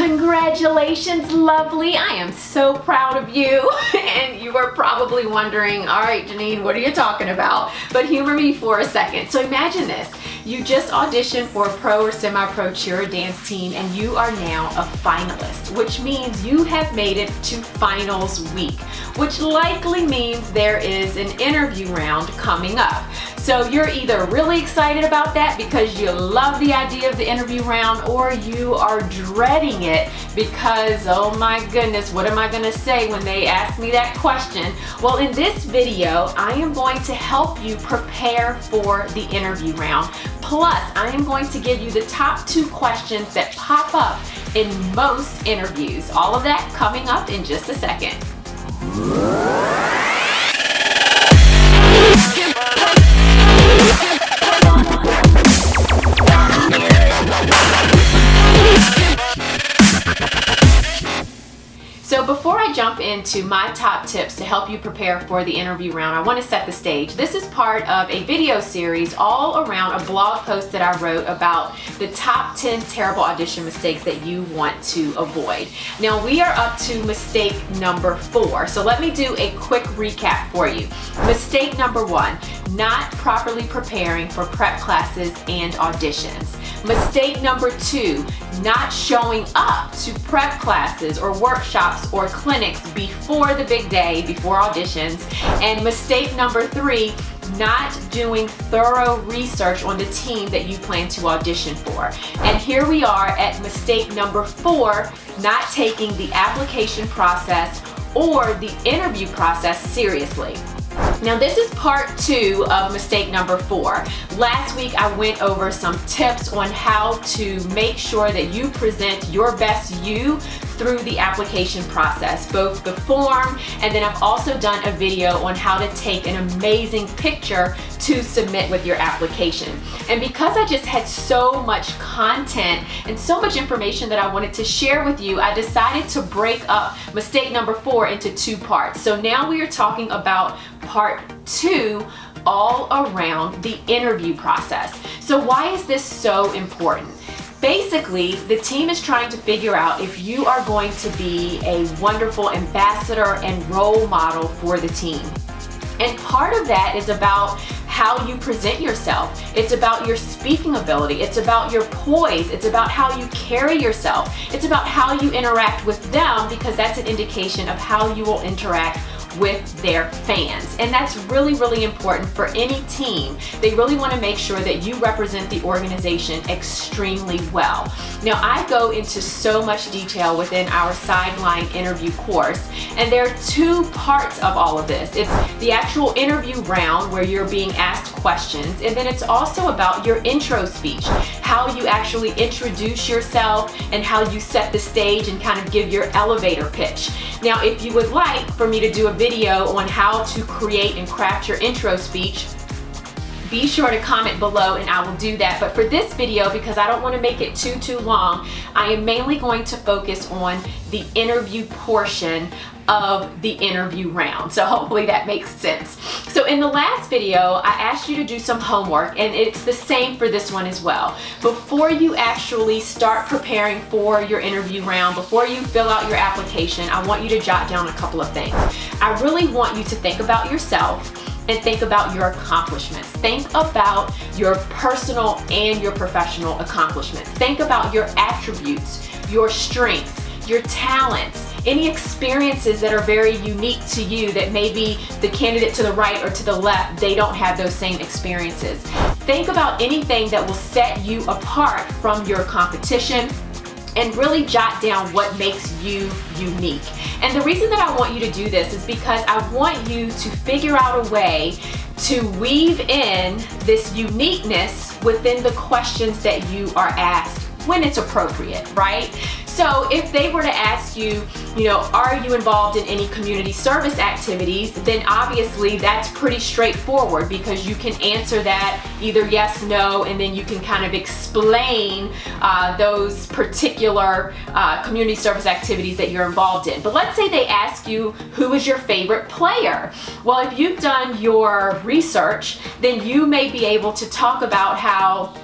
Congratulations, lovely. I am so proud of you. And you are probably wondering, all right, Janine, what are you talking about? But humor me for a second. So imagine this. You just auditioned for a pro or semi-pro cheer or dance team and you are now a finalist, which means you have made it to finals week, which likely means there is an interview round coming up. So you're either really excited about that because you love the idea of the interview round, or you are dreading it because, oh my goodness, what am I gonna say when they ask me that question? Well, in this video, I am going to help you prepare for the interview round. Plus, I am going to give you the top 2 questions that pop up in most interviews. All of that coming up in just a second. So before I jump into my top tips to help you prepare for the interview round, I want to set the stage. This is part of a video series all around a blog post that I wrote about the top 10 terrible audition mistakes that you want to avoid. Now we are up to mistake number 4. So let me do a quick recap for you. Mistake number 1, not properly preparing for prep classes and auditions. Mistake number 2, not showing up to prep classes or workshops or clinics before the big day, before auditions. And mistake number 3, not doing thorough research on the team that you plan to audition for. And here we are at mistake number 4, not taking the application process or the interview process seriously. Now this is part 2 of mistake number 4. Last week I went over some tips on how to make sure that you present your best you through the application process, both the form, and then I've also done a video on how to take an amazing picture to submit with your application. And because I just had so much content and so much information that I wanted to share with you, I decided to break up mistake number 4 into 2 parts. So now we are talking about part 2 all around the interview process. So why is this so important? Basically, the team is trying to figure out if you are going to be a wonderful ambassador and role model for the team. And part of that is about how you present yourself. It's about your speaking ability. It's about your poise. It's about how you carry yourself. It's about how you interact with them, because that's an indication of how you will interact with their fans. And that's really, really important for any team. They really want to make sure that you represent the organization extremely well. Now, I go into so much detail within our sideline interview course, and there are 2 parts of all of this. It's the actual interview round where you're being asked questions, and then it's also about your intro speech, how you actually introduce yourself and how you set the stage and kind of give your elevator pitch. Now, if you would like for me to do a video on how to create and craft your intro speech, be sure to comment below and I will do that. But for this video, because I don't want to make it too long, I am mainly going to focus on the interview portion of the interview round. So hopefully that makes sense. So in the last video, I asked you to do some homework, and it's the same for this one as well. Before you actually start preparing for your interview round, before you fill out your application, I want you to jot down a couple of things. I really want you to think about yourself and think about your accomplishments. Think about your personal and your professional accomplishments. Think about your attributes, your strengths, your talents, any experiences that are very unique to you that maybe the candidate to the right or to the left, they don't have those same experiences. Think about anything that will set you apart from your competition, and really jot down what makes you unique. And the reason that I want you to do this is because I want you to figure out a way to weave in this uniqueness within the questions that you are asked when it's appropriate, right? So if they were to ask you, are you involved in any community service activities, then obviously that's pretty straightforward, because you can answer that either yes, no, and then you can kind of explain those particular community service activities that you're involved in. But let's say they ask you, who is your favorite player? Well, if you've done your research, then you may be able to talk about how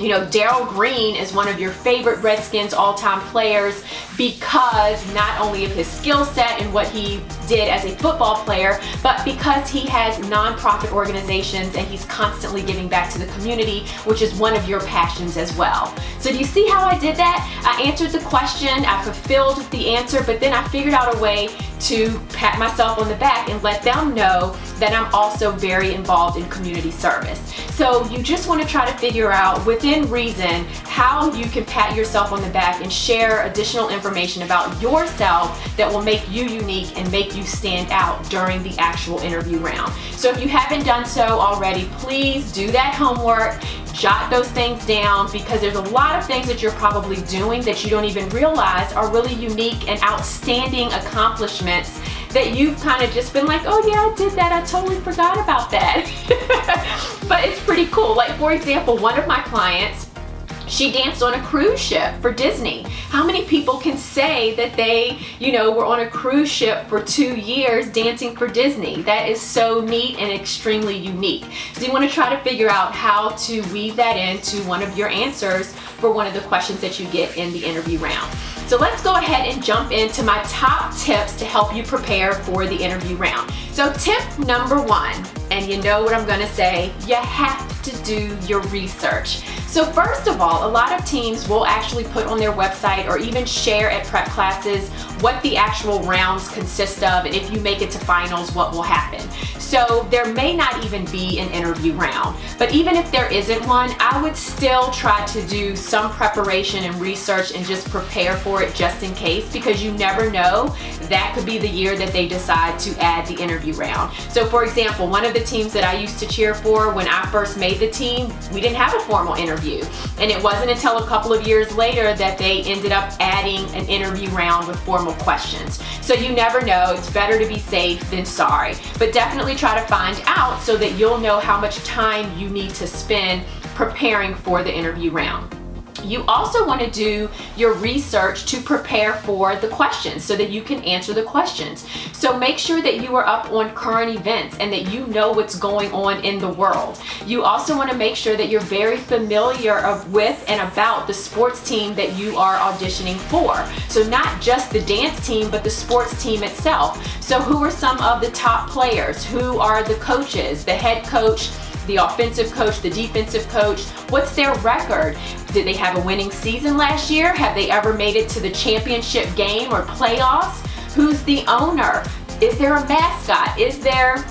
you know, Darryl Green is one of your favorite Redskins all-time players because not only of his skill set and what he did as a football player, but because he has nonprofit organizations and he's constantly giving back to the community, which is one of your passions as well. So do you see how I did that? I answered the question, I fulfilled the answer, but then I figured out a way to pat myself on the back and let them know that I'm also very involved in community service. So you just want to try to figure out within reason how you can pat yourself on the back and share additional information about yourself that will make you unique and make you stand out during the actual interview round. So if you haven't done so already, please do that homework. Jot those things down, because there's a lot of things that you're probably doing that you don't even realize are really unique and outstanding accomplishments that you've kind of just been like, oh yeah, I did that, I totally forgot about that. But it's pretty cool. Like, for example, one of my clients, she danced on a cruise ship for Disney. How many people can say that they, you know, were on a cruise ship for 2 years dancing for Disney? That is so neat and extremely unique. So you want to try to figure out how to weave that into one of your answers for one of the questions that you get in the interview round. So let's go ahead and jump into my top tips to help you prepare for the interview round. So tip number 1, and you know what I'm gonna say, you have to do your research. So first of all, a lot of teams will actually put on their website or even share at prep classes what the actual rounds consist of, and if you make it to finals, what will happen. So there may not even be an interview round, but even if there isn't one, I would still try to do some preparation and research and just prepare for it just in case, because you never know, that could be the year that they decide to add the interview round. So for example, one of the teams that I used to cheer for when I first made the team, we didn't have a formal interview, and it wasn't until a couple of years later that they ended up adding an interview round with formal questions. So you never know, it's better to be safe than sorry, but definitely try to find out so that you'll know how much time you need to spend preparing for the interview round. You also want to do your research to prepare for the questions so that you can answer the questions. So make sure that you are up on current events and that you know what's going on in the world. You also want to make sure that you're very familiar with and about the sports team that you are auditioning for. So not just the dance team, but the sports team itself. So who are some of the top players? Who are the coaches, the head coach, the offensive coach, the defensive coach? What's their record? Did they have a winning season last year? Have they ever made it to the championship game or playoffs? Who's the owner? Is there a mascot? Is there,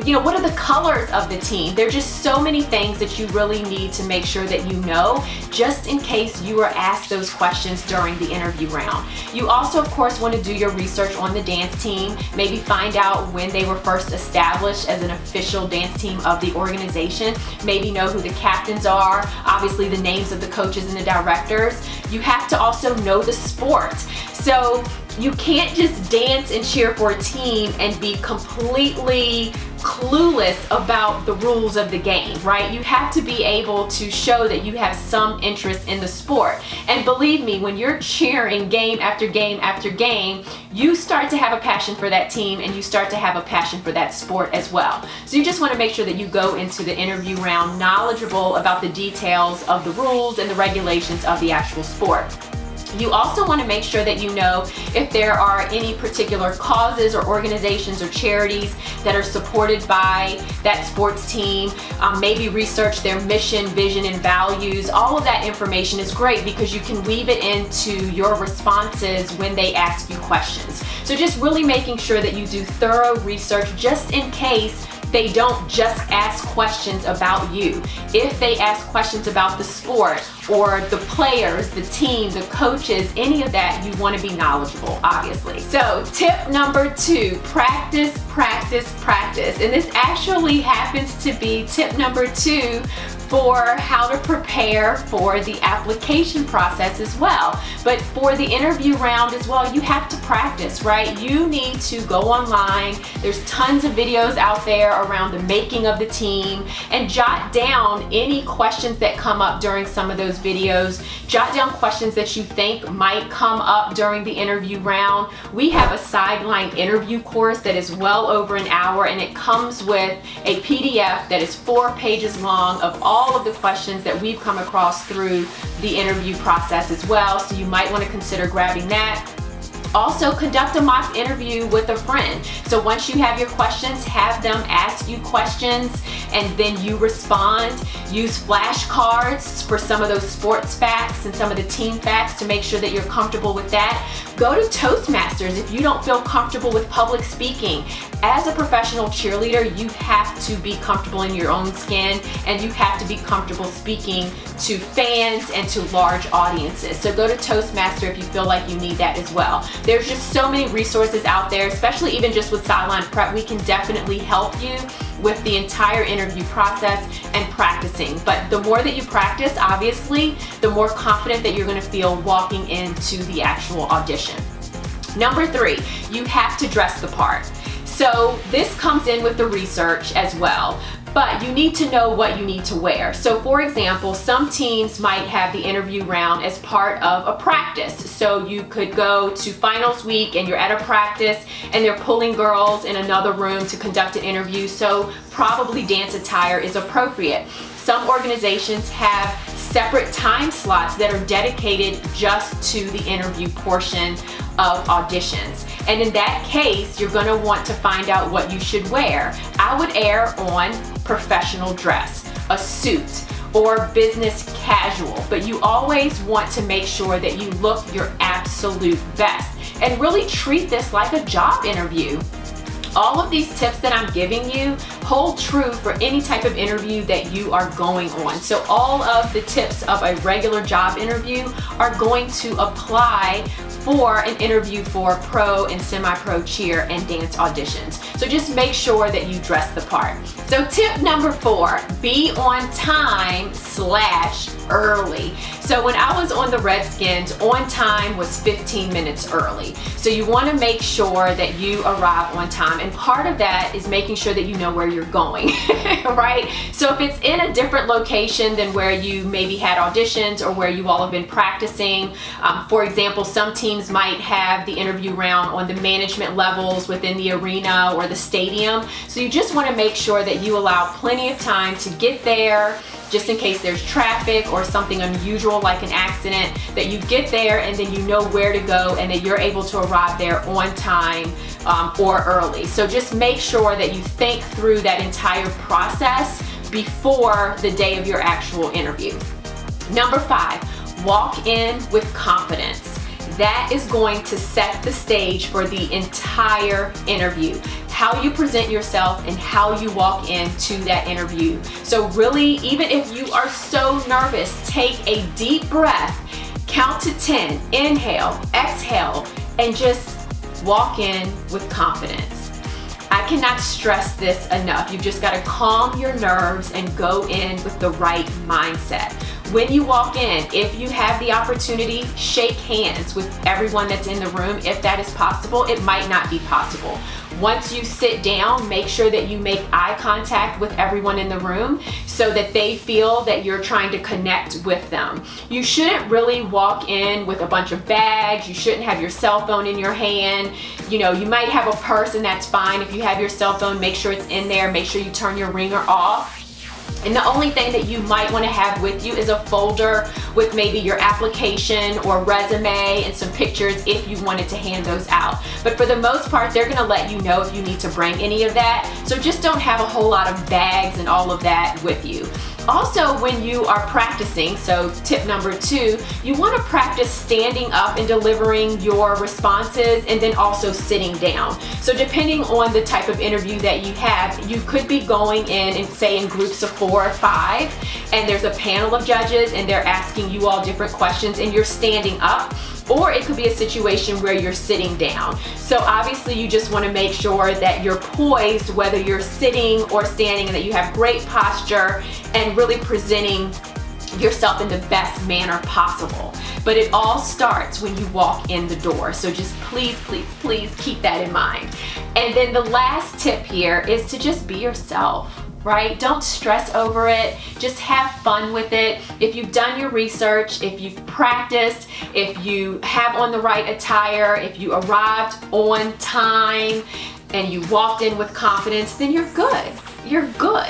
you know, what are the colors of the team? There are just so many things that you really need to make sure that you know, just in case you are asked those questions during the interview round. You also, of course, want to do your research on the dance team, maybe find out when they were first established as an official dance team of the organization, maybe know who the captains are, obviously the names of the coaches and the directors. You have to also know the sport. So you can't just dance and cheer for a team and be completely clueless about the rules of the game, right? You have to be able to show that you have some interest in the sport. And believe me, when you're cheering game after game after game, you start to have a passion for that team and you start to have a passion for that sport as well. So you just want to make sure that you go into the interview round knowledgeable about the details of the rules and the regulations of the actual sport. You also want to make sure that you know if there are any particular causes or organizations or charities that are supported by that sports team. Maybe research their mission, vision, and values. All of that information is great because you can weave it into your responses when they ask you questions. So just really making sure that you do thorough research just in case they don't just ask questions about you. If they ask questions about the sport or the players, the team, the coaches, any of that, you want to be knowledgeable, obviously. So tip number 2, practice, practice, practice. And this actually happens to be tip number 2 for how to prepare for the application process as well. But for the interview round as well, you have to practice, right? You need to go online. There's tons of videos out there around the making of the team, and jot down any questions that come up during some of those videos. Jot down questions that you think might come up during the interview round. We have a sideline interview course that is well over an hour, and it comes with a PDF that is 4 pages long of all all of the questions that we've come across through the interview process as well, so you might want to consider grabbing that. Also, conduct a mock interview with a friend. So once you have your questions, have them ask you questions and then you respond. Use flashcards for some of those sports facts and some of the team facts to make sure that you're comfortable with that. Go to Toastmasters if you don't feel comfortable with public speaking. As a professional cheerleader, you have to be comfortable in your own skin and you have to be comfortable speaking to fans and to large audiences. So go to Toastmaster if you feel like you need that as well. There's just so many resources out there, especially even just with Sideline Prep. We can definitely help you with the entire interview process and practicing. But the more that you practice, obviously, the more confident that you're gonna feel walking into the actual audition. Number 3, you have to dress the part. So this comes in with the research as well, but you need to know what you need to wear. So for example, some teams might have the interview round as part of a practice. So you could go to finals week and you're at a practice and they're pulling girls in another room to conduct an interview. So probably dance attire is appropriate. Some organizations have separate time slots that are dedicated just to the interview portion of auditions. And in that case, you're gonna want to find out what you should wear. I would err on professional dress, a suit, or business casual, but you always want to make sure that you look your absolute best and really treat this like a job interview. All of these tips that I'm giving you hold true for any type of interview that you are going on. So all of the tips of a regular job interview are going to apply for an interview for pro and semi-pro cheer and dance auditions. So just make sure that you dress the part. So tip number 4, be on time / early. So when I was on the Redskins, on time was 15 minutes early. So you want to make sure that you arrive on time. And part of that is making sure that you know where you're going, right? So if it's in a different location than where you maybe had auditions or where you all have been practicing, for example, some teams might have the interview round on the management levels within the arena or the stadium. So you just want to make sure that you allow plenty of time to get there, just in case there's traffic or something unusual like an accident, that you get there and then you know where to go and that you're able to arrive there on time or early. So just make sure that you think through that entire process before the day of your actual interview. Number 5, walk in with confidence. That is going to set the stage for the entire interview. How you present yourself and how you walk into that interview. So really, even if you are so nervous, take a deep breath, count to 10, inhale, exhale, and just walk in with confidence. I cannot stress this enough. You've just got to calm your nerves and go in with the right mindset. When you walk in, if you have the opportunity, shake hands with everyone that's in the room. If that is possible, it might not be possible. Once you sit down, make sure that you make eye contact with everyone in the room so that they feel that you're trying to connect with them. You shouldn't really walk in with a bunch of bags. You shouldn't have your cell phone in your hand. You know, you might have a purse and that's fine. If you have your cell phone, make sure it's in there. Make sure you turn your ringer off. And the only thing that you might want to have with you is a folder with maybe your application or resume and some pictures if you wanted to hand those out. But for the most part, they're going to let you know if you need to bring any of that. So just don't have a whole lot of bags and all of that with you. Also, when you are practicing, so tip number 2, you want to practice standing up and delivering your responses and then also sitting down. So depending on the type of interview that you have, you could be going in and say in groups of 4 or 5 and there's a panel of judges and they're asking you all different questions and you're standing up. Or it could be a situation where you're sitting down. So obviously you just want to make sure that you're poised whether you're sitting or standing and that you have great posture and really presenting yourself in the best manner possible. But it all starts when you walk in the door. So just please, please, please keep that in mind. And then the last tip here is to just be yourself. Right? Don't stress over it. Just have fun with it. If you've done your research, if you've practiced, if you have on the right attire, if you arrived on time and you walked in with confidence, then you're good. You're good.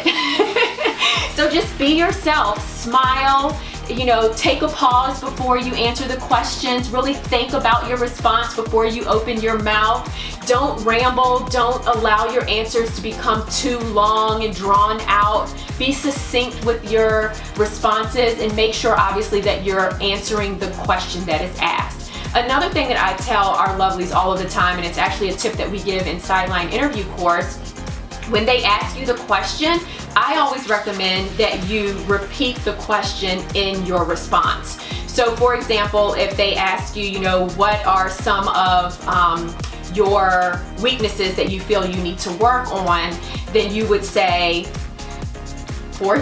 So just be yourself, smile, you know, take a pause before you answer the questions. Really think about your response before you open your mouth. Don't ramble. Don't allow your answers to become too long and drawn out. Be succinct with your responses and make sure, obviously, that you're answering the question that is asked. Another thing that I tell our lovelies all of the time, and it's actually a tip that we give in Sideline Interview course, when they ask you the question, I always recommend that you repeat the question in your response. So for example, if they ask you, you know, what are some of your weaknesses that you feel you need to work on, then you would say,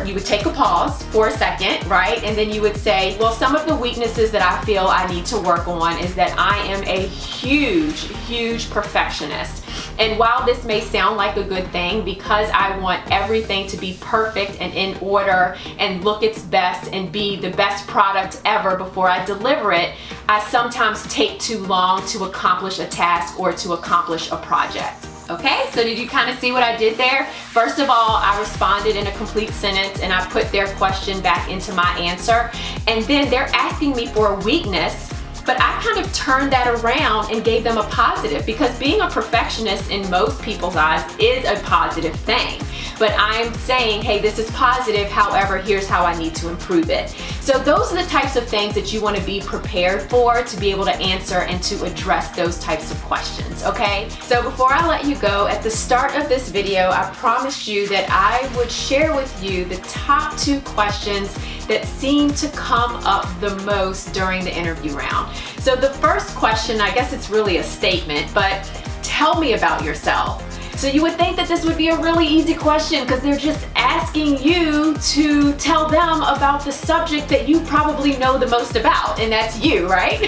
you would take a pause for a second, right? And then you would say, well, some of the weaknesses that I feel I need to work on is that I am a huge perfectionist. And while this may sound like a good thing, because I want everything to be perfect and in order and look its best and be the best product ever before I deliver it, I sometimes take too long to accomplish a task or to accomplish a project. Okay, so did you kind of see what I did there? First of all, I responded in a complete sentence and I put their question back into my answer. And then they're asking me for a weakness, but I kind of turned that around and gave them a positive, because being a perfectionist in most people's eyes is a positive thing. But I'm saying, hey, this is positive, however, here's how I need to improve it. So those are the types of things that you want to be prepared for, to be able to answer and to address those types of questions, okay? So before I let you go, at the start of this video, I promised you that I would share with you the top 2 questions that seem to come up the most during the interview round. So the first question, I guess it's really a statement, but tell me about yourself. So you would think that this would be a really easy question, because they're just asking you to tell them about the subject that you probably know the most about, and that's you, right?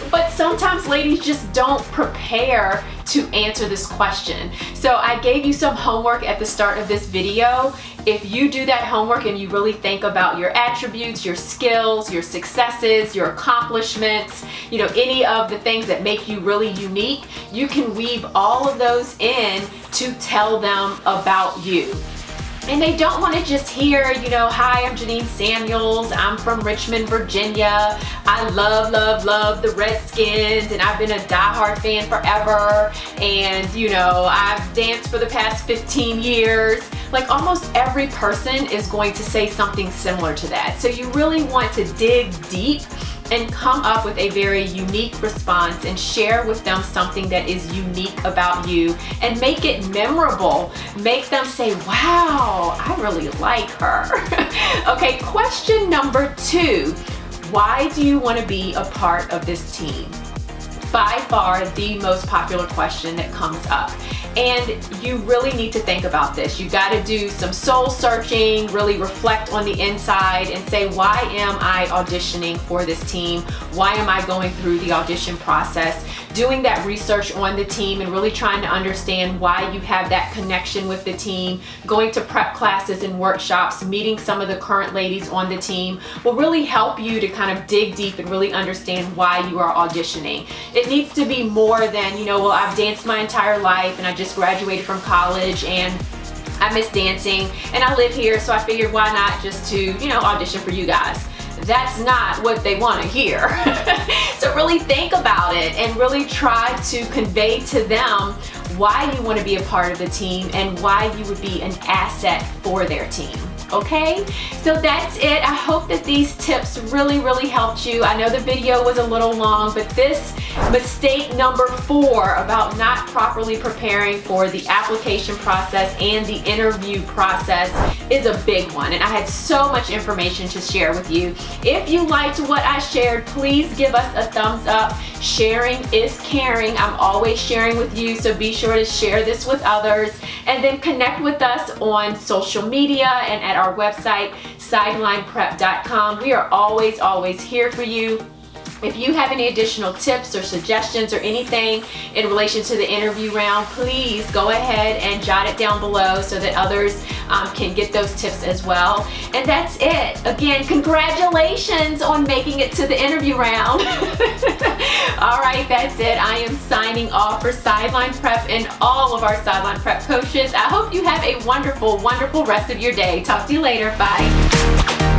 But sometimes ladies just don't prepare to answer this question. So I gave you some homework at the start of this video. If you do that homework and you really think about your attributes, your skills, your successes, your accomplishments, you know, any of the things that make you really unique, you can weave all of those in to tell them about you. And they don't want to just hear, you know, hi, I'm Janine Samuels, I'm from Richmond, Virginia, I love the Redskins, and I've been a diehard fan forever, and, you know, I've danced for the past 15 years. Like, almost every person is going to say something similar to that. So you really want to dig deep and come up with a very unique response and share with them something that is unique about you and make it memorable. Make them say, wow, I really like her. Okay, question number 2. Why do you want to be a part of this team? By far the most popular question that comes up. And you really need to think about this. You got to do some soul searching, really reflect on the inside and say, why am I auditioning for this team? Why am I going through the audition process? Doing that research on the team and really trying to understand why you have that connection with the team, going to prep classes and workshops, meeting some of the current ladies on the team will really help you to kind of dig deep and really understand why you are auditioning. It needs to be more than, you know, well, I've danced my entire life and I just graduated from college and I miss dancing and I live here, so I figured why not just to, you know, audition for you guys. That's not what they want to hear. So really think about it and really try to convey to them why you want to be a part of the team and why you would be an asset for their team. Okay, so that's it. I hope that these tips really helped you. I know the video was a little long, but this mistake number 4 about not properly preparing for the application process and the interview process is a big one, and I had so much information to share with you. If you liked what I shared, please give us a thumbs up. Sharing is caring. I'm always sharing with you, so be sure to share this with others, and then connect with us on social media and at our website, sidelineprep.com. We are always here for you. If you have any additional tips or suggestions or anything in relation to the interview round, please go ahead and jot it down below so that others can get those tips as well. And that's it. Again, congratulations on making it to the interview round. All right. right, that's it. I am signing off for Sideline Prep and all of our Sideline Prep coaches. I hope you have a wonderful, wonderful rest of your day. Talk to you later. Bye.